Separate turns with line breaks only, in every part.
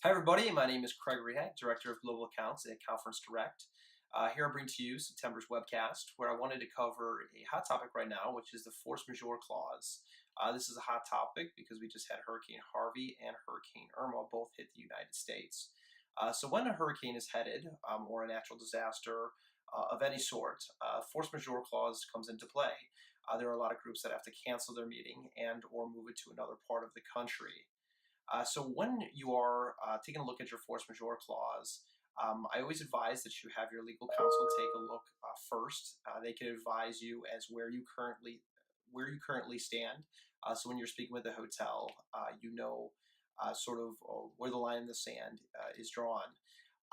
Hi, everybody. My name is Craig Rehak, Director of Global Accounts at Conference Direct. Here I bring to you September's webcast, where I wanted to cover a hot topic right now, which is the force majeure clause. This is a hot topic because we just had Hurricane Harvey and Hurricane Irma both hit the United States. So when a hurricane is headed, or a natural disaster of any sort, force majeure clause comes into play. There are a lot of groups that have to cancel their meeting and or move it to another part of the country. So when you are taking a look at your force majeure clause, I always advise that you have your legal counsel take a look first. They can advise you as where you currently stand. So when you're speaking with a hotel, you know sort of where the line in the sand is drawn.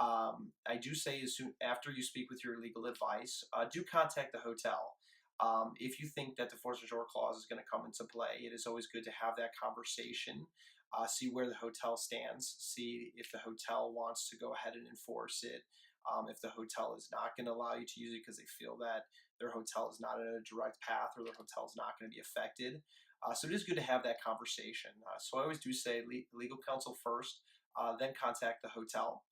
I do say as soon after you speak with your legal advice, do contact the hotel. If you think that the force majeure clause is going to come into play, it is always good to have that conversation, see where the hotel stands, see if the hotel wants to go ahead and enforce it, if the hotel is not going to allow you to use it because they feel that their hotel is not in a direct path or their hotel is not going to be affected. So it is good to have that conversation. So I always do say legal counsel first, then contact the hotel.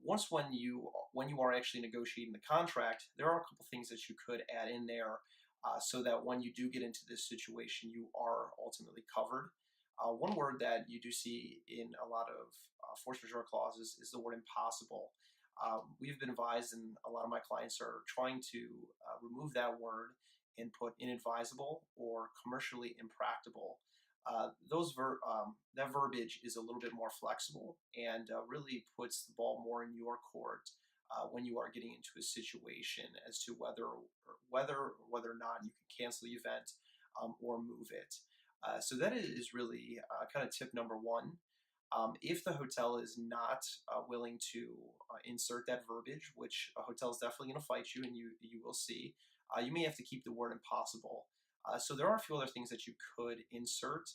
Once when you are actually negotiating the contract, there are a couple things that you could add in there so that when you do get into this situation, you are ultimately covered. One word that you do see in a lot of force majeure clauses is the word impossible. We've been advised, and a lot of my clients are trying to remove that word and put inadvisable or commercially impractical. That verbiage is a little bit more flexible and really puts the ball more in your court when you are getting into a situation as to whether or not you can cancel the event or move it. So that is really kind of tip number one. If the hotel is not willing to insert that verbiage, which a hotel is definitely going to fight you, and you will see, you may have to keep the word impossible. So there are a few other things that you could insert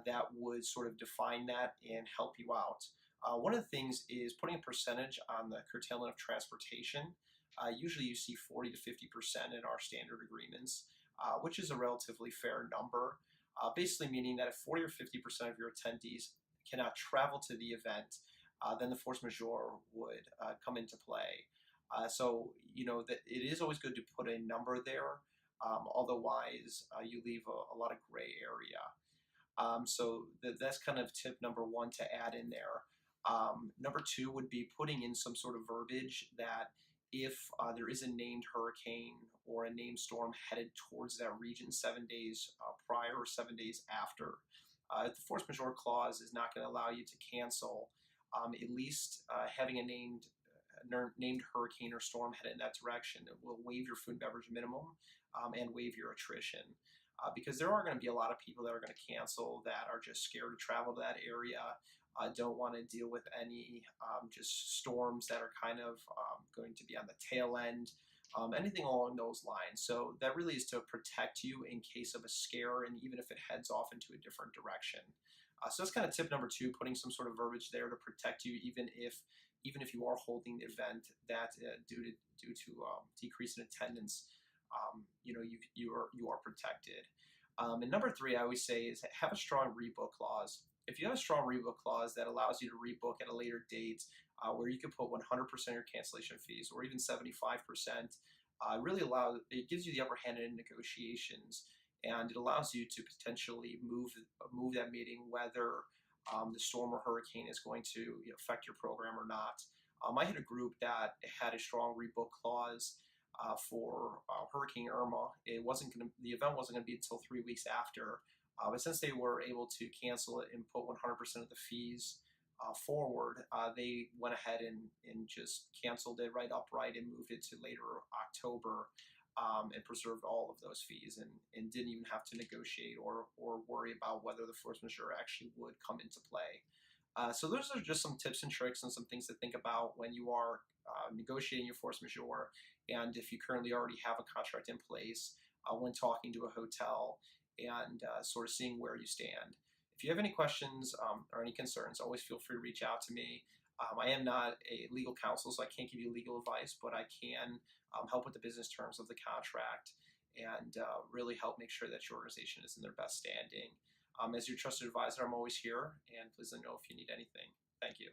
that would sort of define that and help you out. One of the things is putting a percentage on the curtailment of transportation. Usually you see 40 to 50% in our standard agreements, which is a relatively fair number. Basically meaning that if 40 or 50% of your attendees cannot travel to the event, then the force majeure would come into play. So you know that it is always good to put a number there. Otherwise, you leave a lot of gray area. That's kind of tip number one to add in there. Number two would be putting in some sort of verbiage that if there is a named hurricane or a named storm headed towards that region 7 days prior or 7 days after, the force majeure clause is not going to allow you to cancel. At least having a named hurricane or storm headed in that direction, it will waive your food and beverage minimum and waive your attrition. Because there are going to be a lot of people that are going to cancel that are just scared to travel to that area, don't want to deal with any just storms that are kind of going to be on the tail end, anything along those lines. So that really is to protect you in case of a scare, and even if it heads off into a different direction. So that's kind of tip number two, putting some sort of verbiage there to protect you, even if you are holding the event that due to decrease in attendance, you are protected. And number three, I always say, is have a strong rebook clause. If you have a strong rebook clause that allows you to rebook at a later date, where you can put 100% of your cancellation fees or even 75%, it gives you the upper hand in negotiations, and it allows you to potentially move that meeting whether the storm or hurricane is going to affect your program or not. I had a group that had a strong rebook clause for Hurricane Irma. The event wasn't going to be until 3 weeks after, but since they were able to cancel it and put 100% of the fees forward, they went ahead and just canceled it right upright and moved it to later October, and preserved all of those fees, and didn't even have to negotiate or worry about whether the force majeure actually would come into play. So those are just some tips and tricks and some things to think about when you are negotiating your force majeure, and if you currently already have a contract in place, when talking to a hotel and sort of seeing where you stand. If you have any questions or any concerns, always feel free to reach out to me. I am not a legal counsel, so I can't give you legal advice, but I can help with the business terms of the contract and really help make sure that your organization is in their best standing. As your trusted advisor, I'm always here, and please let me know if you need anything. Thank you.